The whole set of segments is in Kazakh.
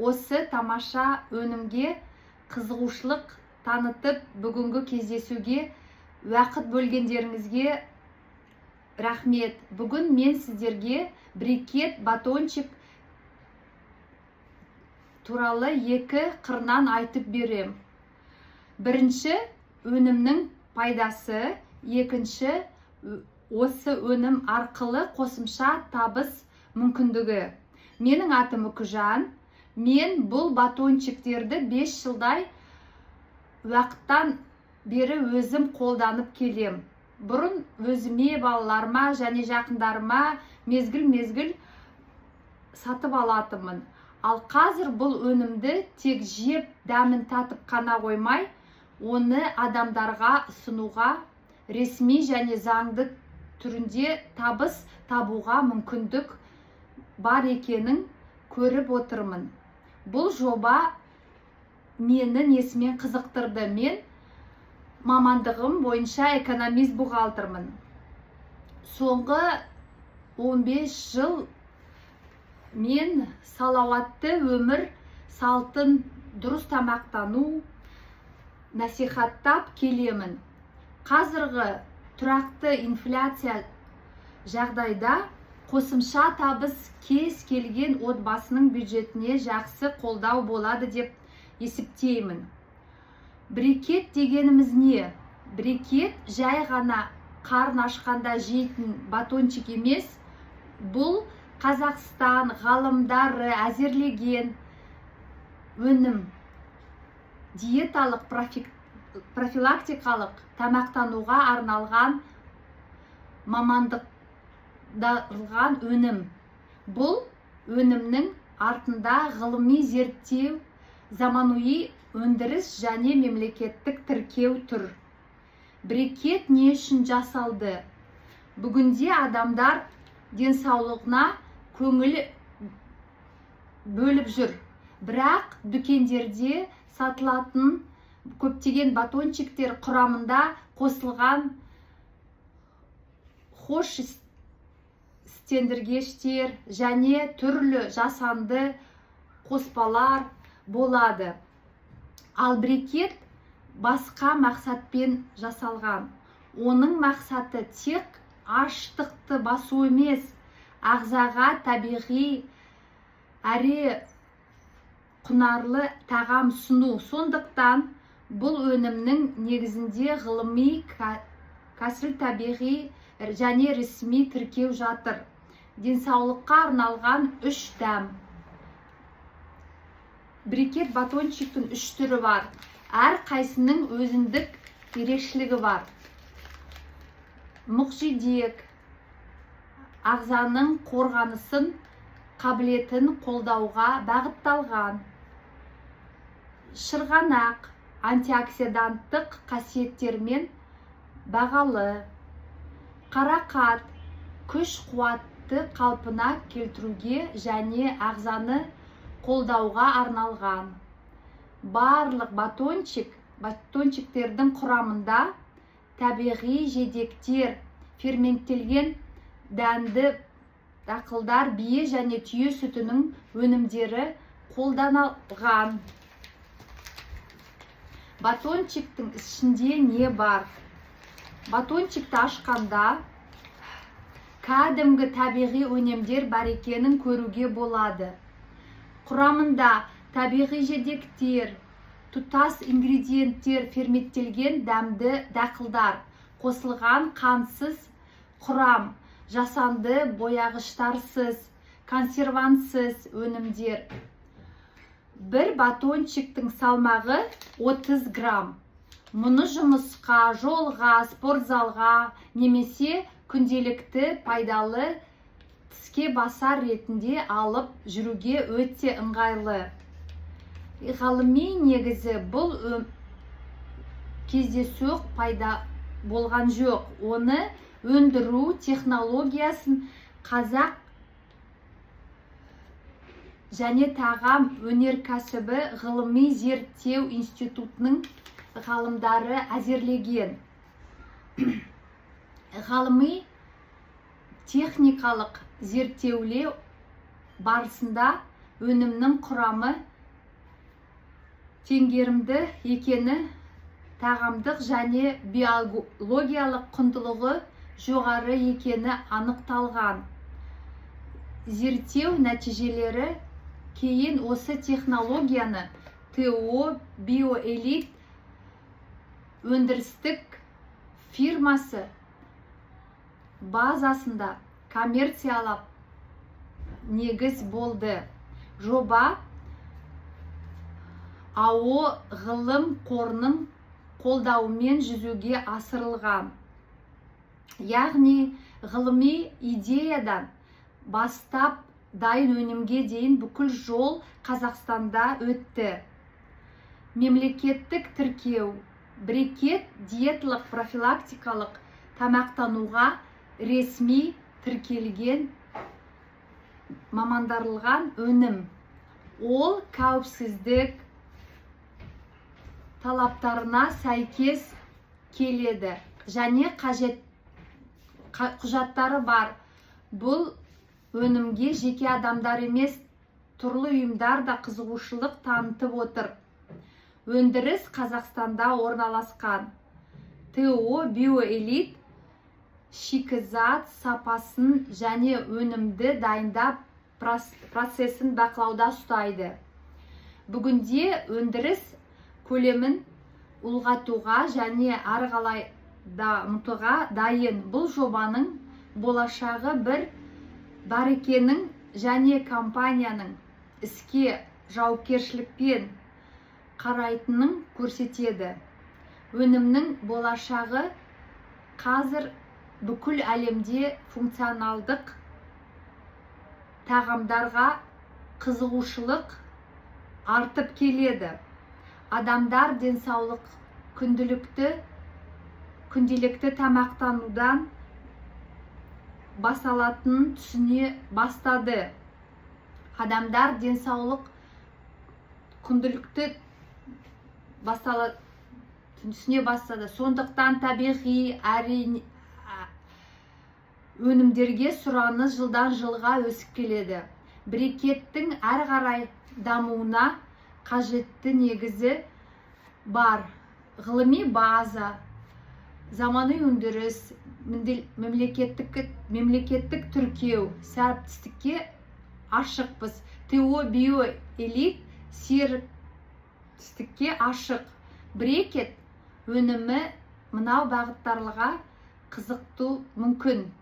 осы тамаша өнімге қызығушылық танытып, бүгінгі кездесуге уақыт бөлгендеріңізге рахмет. Бүгін мен сіздерге брикет батончик туралы екі қырынан айтып берем. Бірінші, өнімнің пайдасы, екінші, осы өнім арқылы қосымша табыс мүмкіндігі. Менің атым Үкіжан. Мен бұл батончиктерді 5 жылдай уақыттан бері өзім қолданып келем. Бұрын өзіме, балаларыма және жақындарыма мезгіл сатып алатынмын. Ал қазір бұл өнімді тек жеп дәмін татып қана қоймай, оны адамдарға ұсынуға, ресми және заңды түрінде табыс табуға мүмкіндік бар екенін көріп отырмын. Бұл жоба мені несімен қызықтырды. Мен мамандығым бойынша экономист бухгалтермін. Соңғы 15 жыл мен салауатты өмір салтын, дұрыс тамақтану насихаттап келемін. Қазіргі тұрақты инфляция жағдайда қосымша табыс кез келген отбасының бюджетіне жақсы қолдау болады деп есептеймін. Брикет дегеніміз не? Брикет жай ғана қарын ашқанда жейтін батончик емес. Бұл Қазақстан ғалымдары әзірлеген өнім. Диеталық, профилактикалық тамақтануға арналған мамандандырылған өнім. Бұл өнімнің артында ғылыми зерттеу, заманауи өндіріс және мемлекеттік тіркеу тұр. Брикет не үшін жасалды? Бүгінде адамдар денсаулығына көңіл бөліп жүр. Бірақ дүкендерде сатылатын көптеген батончиктер құрамында қосылған хош иістендіргіштер және түрлі жасанды қоспалар болады. Ал брикет басқа мақсатпен жасалған. Оның мақсаты тек аштықты басу емес, ағзаға табиғи әрі құнарлы тағам сұну. Сондықтан бұл өнімнің негізінде ғылыми, кәсіл табиғи және ресми тіркеу жатыр. Денсаулыққа арналған 3 дәм. Брикет батончиктің 3 түрі бар. Әр қайсының өзіндік ерекшелігі бар. Мұқжидек, ағзаның қорғанысын қабілетін қолдауға бағытталған. Шырғанақ, антиоксиданттық қасиеттермен бағалы. Қарақат, күш-қуатты қалпына келтіруге және ағзаны қолдауға арналған. Барлық батончиктердің құрамында табиғи жидектер, ферменттелген дәнді дақылдар, бие және түйе сүтінің өнімдері қолданылған. Батончиктің ішінде не бар? Батончикті ашқанда кәдімгі табиғи өнімдер бар екенін көруге болады. Құрамында табиғи жидектер, тұтас ингредиенттер, ферменттелген дәмді дақылдар, қосылған қансыз құрам, жасанды бояғыштарсыз, консервансыз өнімдер. Бір батончиктің салмағы 30 грамм. Мұны жұмысқа, жолға, спортзалға немесе күнделікті пайдалы тіске басар ретінде алып жүруге өте ыңғайлы. Ғылыми негізі бұл кездейсоқ пайда болған жоқ. Оны өндіру технологиясын Қазақ және тағам өнеркәсібі ғылыми зерттеу институтының ғалымдары әзірлеген. Ғылыми техникалық зерттеулер барысында өнімнің құрамы теңгерімді екені, тағамдық және биологиялық құндылығы жоғары екені анықталған. Зерттеу нәтижелері кейін осы технологияны ТО Биоэлит өндірістік фирмасы базасында коммерциялап негіз болды. Жоба АО ғылым қорының қолдауымен жүзеге асырылған. Яғни ғылыми идеядан бастап дайын өнімге дейін бүкіл жол Қазақстанда өтті. Мемлекеттік тіркеу, брекет диеталық профилактикалық тамақтануға ресми тіркелген мамандандырылған өнім. Ол қауіпсіздік талаптарына сәйкес келеді және қажет құжаттары бар. Бұл өнімге жеке адамдар емес, түрлі ұйымдар да қызығушылық танытып отыр. Өндіріс Қазақстанда орналасқан. ТО Биоэлит шикізат сапасын және өнімді дайындап процесін бақылауда ұстайды. Бүгінде өндіріс көлемін ұлғайтуға және ары қарай дамытуға дайын. Бұл жобаның болашағы бар екенін және компанияның іске жауапкершілікпен қарайтынын көрсетеді. Өнімнің болашағы қазір бүкіл әлемде функционалдық тағамдарға қызығушылық артып келеді. Адамдар денсаулық күнделікті тамақтанудан басталатынын түсіне бастады. Адамдар денсаулық күнделікті түсіне бастады. Сондықтан табиғи өнімдерге сұраныс жылдан жылға өсіп келеді. Брекеттің әрі қарай дамуына қажетті негізі бар. Ғылыми база, заманауи өндіріс, мемлекеттік тіркеу, серіктестікке ашықпыз. ТО Биоэлит серіктестікке ашық. Брекет өнімі мынау бағыттарға қызықту мүмкін.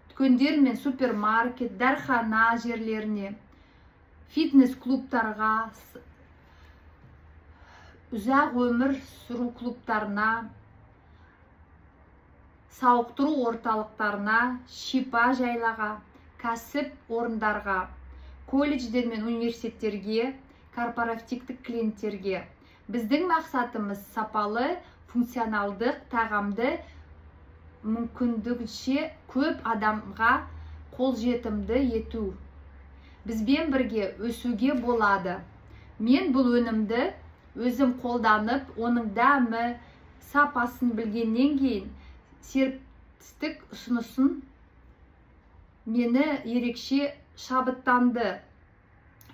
Дүкендер мен супермаркет, дәріхана жерлеріне, фитнес-клубтарға, ұзақ өмір сүру клубтарына, сауықтыру орталықтарына, шипа жайлаға, кәсіп орындарға, колледждер мен университеттерге, корпоративтік клиенттерге. Біздің мақсатымыз сапалы, функционалдық тағамды мүмкіндігінше көп адамға қолжетімді ету. Бізбен бірге өсуге болады. Мен бұл өнімді өзім қолданып, оның дәмі, сапасын білгеннен кейін серіктестік ұсынысын мені ерекше шабыттанды.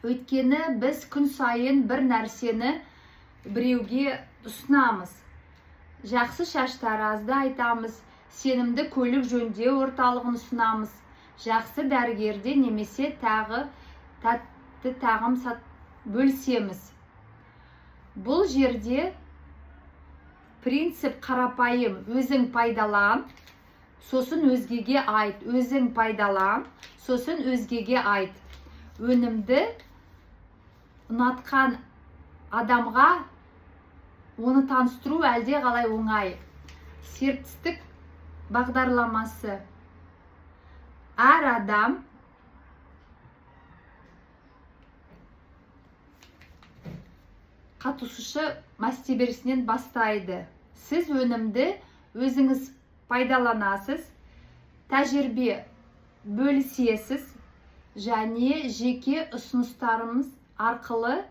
Өйткені біз күн сайын бір нәрсені біреуге ұсынамыз. Жақсы шаштаразды айтамыз, сенімді көлік жөндеу орталығын ұсынамыз, жақсы дәрігерде немесе тағы тәтті тағам бөлсеміз. Бұл жерде принцип қарапайым: өзің пайдалан, сосын өзгеге айт. Өзің пайдалан, сосын өзгеге айт. Өнімді ұнатқан адамға оны таныстыру әлде қалай оңай. Серіктестік бағдарламасы: әр адам қатысушы мәртебесінен бастайды. Сіз өнімді өзіңіз пайдаланасыз, тәжірибе бөлісесіз және жеке ұсыныстарымыз арқылы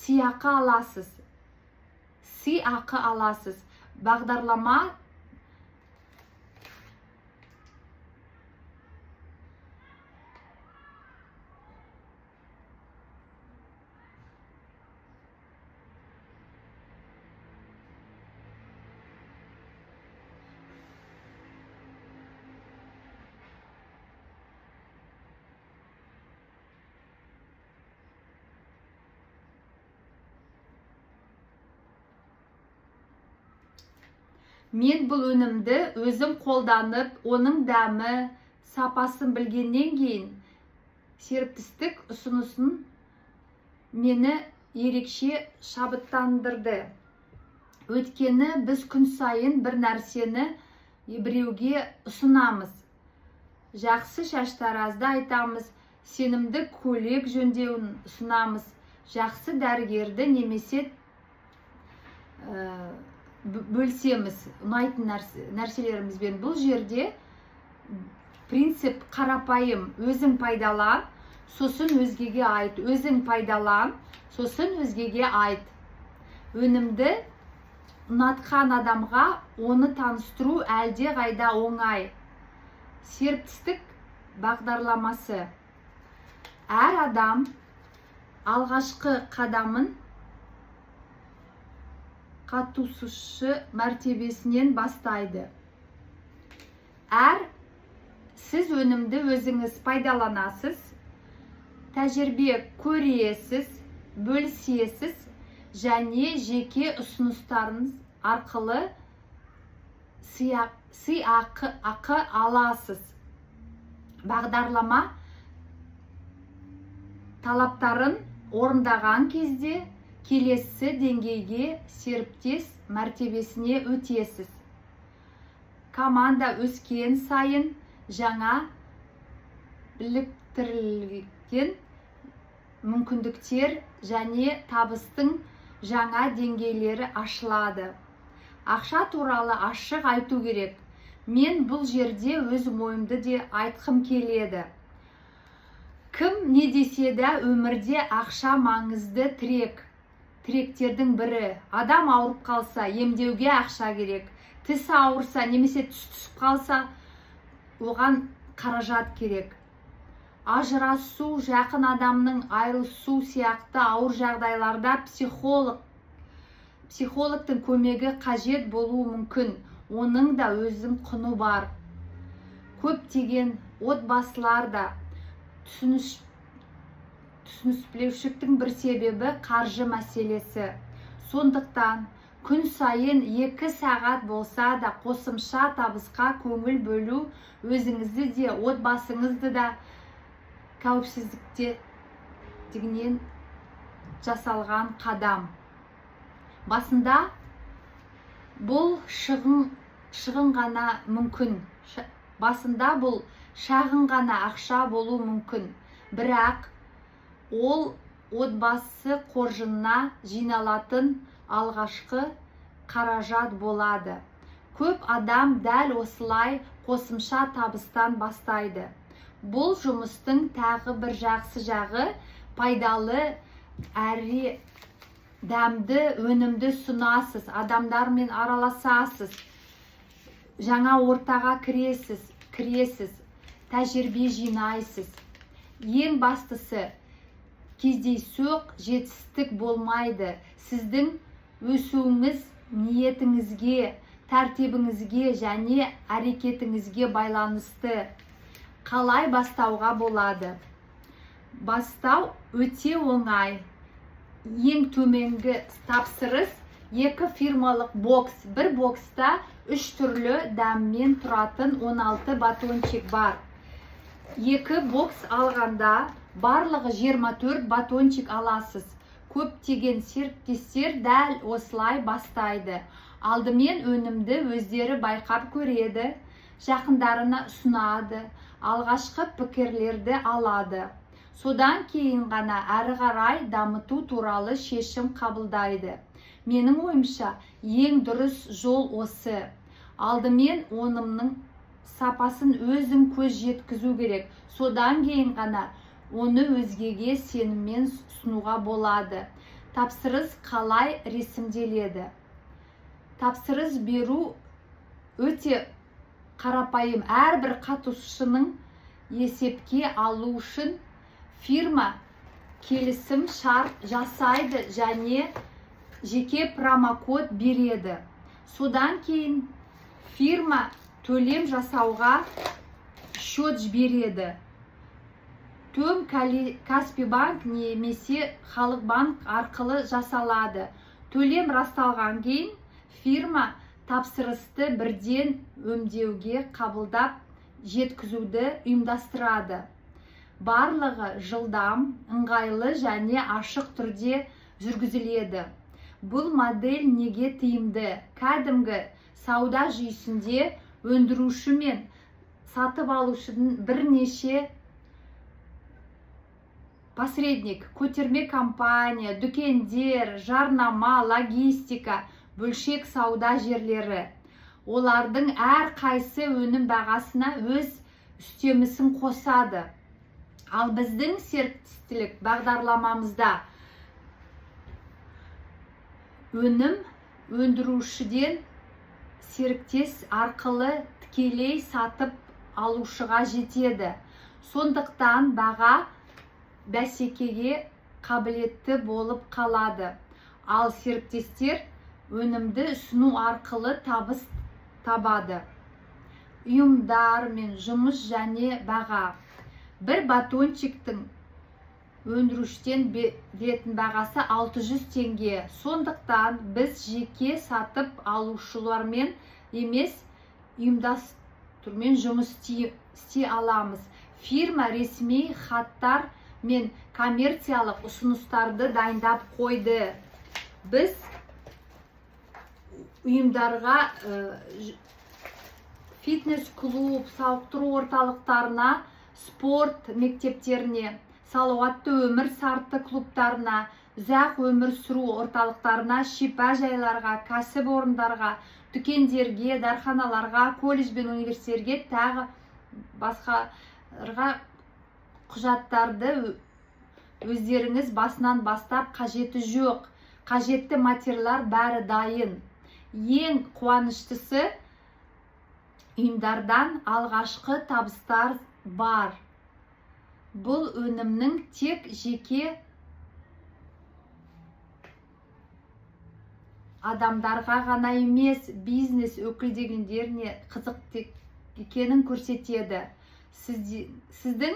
сыйақы аласыз. Бағдарлама Мен бұл өнімді өзім қолданып, оның дәмі, сапасын білгеннен кейін серіктестік ұсынысын мені ерекше шабыттандырды. Өйткені біз күн сайын бір нәрсені біреуге ұсынамыз. Жақсы шаштаразды айтамыз, сенімді көйлек жөндеуін ұсынамыз, жақсы дәрігерді немесе бөлсеміз, ұнайтын нәрселерімізбен. Бұл жерде принцип қарапайым: өзің пайдалан, сосын өзгеге айт. Өзің пайдалан, сосын өзгеге айт. Өнімді ұнатқан адамға оны таныстыру әлде қайда оңай. Серіктестік бағдарламасы. Әр адам алғашқы қадамын қатысушы мәртебесінен бастайды. Сіз өнімді өзіңіз пайдаланасыз, тәжірибе көресіз, бөлісесіз және жеке ұсыныстарыңыз арқылы сыйақы аласыз. Бағдарлама талаптарын орындаған кезде келесі деңгейге серіктес мәртебесіне өтесіз. Команда өскен сайын жаңа біліктірілген мүмкіндіктер және табыстың жаңа деңгейлері ашылады. Ақша туралы ашық айту керек. Мен бұл жерде өз ойымды де айтқым келеді. Кім не десе де өмірде ақша маңызды тіректердің бірі. Адам ауырып қалса, емдеуге ақша керек. Тісі ауырса, немесе түс түсіп қалса, оған қаражат керек. Ажырасу, жақын адамның айырылысу сияқты ауыр жағдайларда психологтың көмегі қажет болуы мүмкін. Оның да өзінің құны бар. Көптеген отбасыларда түсініспеушіліктің бір себебі қаржы мәселесі. Сондықтан күн сайын 2 сағат болса да қосымша табысқа көңіл бөлу өзіңізді де, отбасыңызды да қауіпсіздіктен жасалған қадам. Басында бұл шығын ғана мүмкін. Басында бұл шағын ғана ақша болу мүмкін. Бірақ ол отбасы қоржынына жиналатын алғашқы қаражат болады. Көп адам дәл осылай қосымша табыстан бастайды. Бұл жұмыстың тағы бір жақсы жағы: пайдалы әрі дәмді өнімді сұнасыз, адамдармен араласасыз, жаңа ортаға кіресіз, тәжірибе жинайсыз. Ең бастысы, кездейсоқ жетістік болмайды. Сіздің өсуіңіз ниетіңізге, тәртібіңізге және әрекетіңізге байланысты. Қалай бастауға болады? Бастау өте оңай. Ең төменгі тапсырыс 2 фирмалық бокс. Бір бокста 3 түрлі дәммен тұратын 16 батончик бар. 2 бокс алғанда барлығы 24 батончик аласыз. Көптеген серіктестер дәл осылай бастайды. Алдымен өнімді өздері байқап көреді, жақындарына ұсынады, алғашқы пікірлерді алады. Содан кейін ғана әрі қарай дамыту туралы шешім қабылдайды. Менің ойымша, ең дұрыс жол осы. Алдымен өнімнің сапасын өзің көз жеткізу керек. Содан кейін ғана оны өзгеге сеніммен ұсынуға болады. Тапсырыс қалай ресімделеді? Тапсырыс беру өте қарапайым. Әрбір қатысушының есепке алу үшін фирма келісім шарт жасайды және жеке промокод береді. Содан кейін фирма төлем жасауға счет жібереді. Төн Каспий банк немесе Халық банк арқылы жасалады. Төлем расталған кейін фирма тапсырысты бірден өңдеуге қабылдап жеткізуді ұйымдастырады. Барлығы жылдам, ыңғайлы және ашық түрде жүргізіледі. Бұл модель неге тиімді? Кәдімгі сауда жүйесінде өндіруші мен сатып алушының бірнеше посредник, көтерме компания, дүкендер, жарнама, логистика, бөлшек сауда жерлері. Олардың әр қайсы өнім бағасына өз үстемесін қосады. Ал біздің серіктестік бағдарламамызда өнім өндірушіден серіктес арқылы тікелей сатып алушыға жетеді. Сондықтан баға бәсекеге қабілетті болып қалады. Ал серіктестер өнімді ұсыну арқылы табыс табады. Ұйымдар мен жұмыс және баға. Бір батончиктің өндірушіден беретін бағасы 600 теңге. Сондықтан біз жеке сатып алушылармен емес, ұйымдастырумен жұмыс істей аламыз. Фирма ресми хаттар мен коммерциялық ұсыныстарды дайындап қойды. Біз ұйымдарға фитнес-клуб, сауықтыру орталықтарына, спорт мектептеріне, салауатты өмір сарты клубтарына, ұзақ өмір сүру орталықтарына, шипа жайларға, кәсіп орындарға, дүкендерге, дәріханаларға, колледж бен университеттерге тағы басқаға құжаттарды өздеріңіз басынан бастап қажеті жоқ. Қажетті материалдар бәрі дайын. Ең қуаныштысы, ұйымдардан алғашқы табыстар бар. Бұл өнімнің тек жеке адамдарға ғана емес, бизнес өкілдеріне қызықты екенін көрсетеді. Сіздің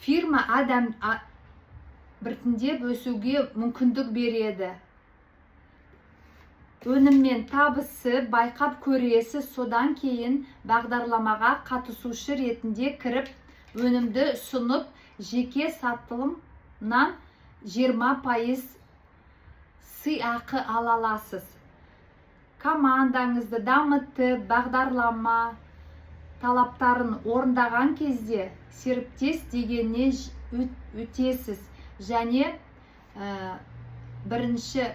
фирма адам біртіндеп өсуге мүмкіндік береді. Өніммен табысы байқап көресіз, содан кейін бағдарламаға қатысушы ретінде кіріп, өнімді ұсынып, жеке сатылымнан 20% сыйақы ала аласыз. Командаңызды дамытып, бағдарлама талаптарын орындаған кезде серіктес дегеніне өтесіз және бірінші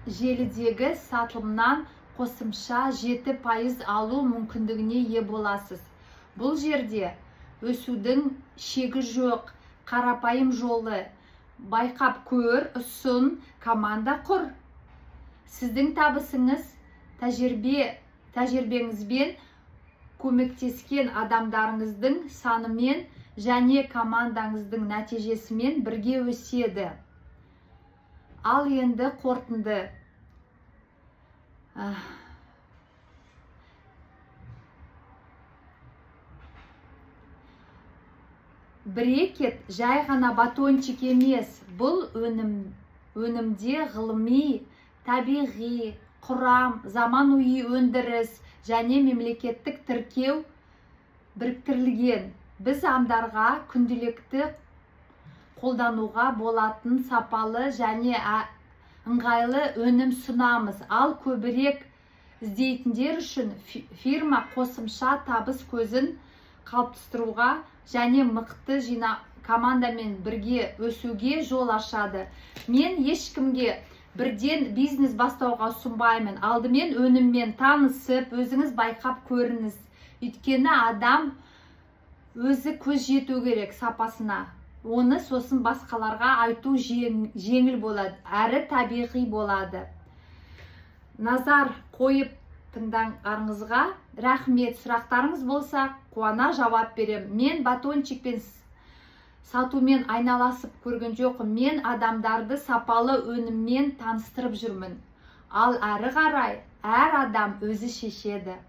желідегі сатылымнан қосымша 7% алу мүмкіндігіне ие боласыз. Бұл жерде өсудің шегі жоқ, қарапайым жолы. Байқап көр, ұсын, команда құр. Сіздің табысыңыз тәжірибеңізбен көмектескен адамдарыңыздың санымен және командаңыздың нәтижесімен бірге өседі. Ал енді қорытынды. Брекет жай ғана батончик емес, бұл өнімде ғылыми, табиғи, құрам, заманауи өндіріс және мемлекеттік тіркеу біріктірілген. Біз адамдарға күнделікті қолдануға болатын сапалы және ыңғайлы өнім сұнамыз. Ал көбірек іздейтіндер үшін фирма қосымша табыс көзін қалыптастыруға және мықты командамен бірге өсуге жол ашады. Мен ешкімге бірден бизнес бастауға ұсынбаймын. Алдымен өніммен танысып, өзіңіз байқап көріңіз. Өйткені адам өзі көз жету керек сапасына. Оны сосын басқаларға айту жеңіл болады, әрі табиғи болады. Назар қойып тыңдағаныңызға рахмет. Сұрақтарыңыз болса, қуана жауап берем. Мен батончикпен сатумен айналасып көрген жоқпын. Мен адамдарды сапалы өніммен таныстырып жүрмін. Ал әрі қарай әр адам өзі шешеді.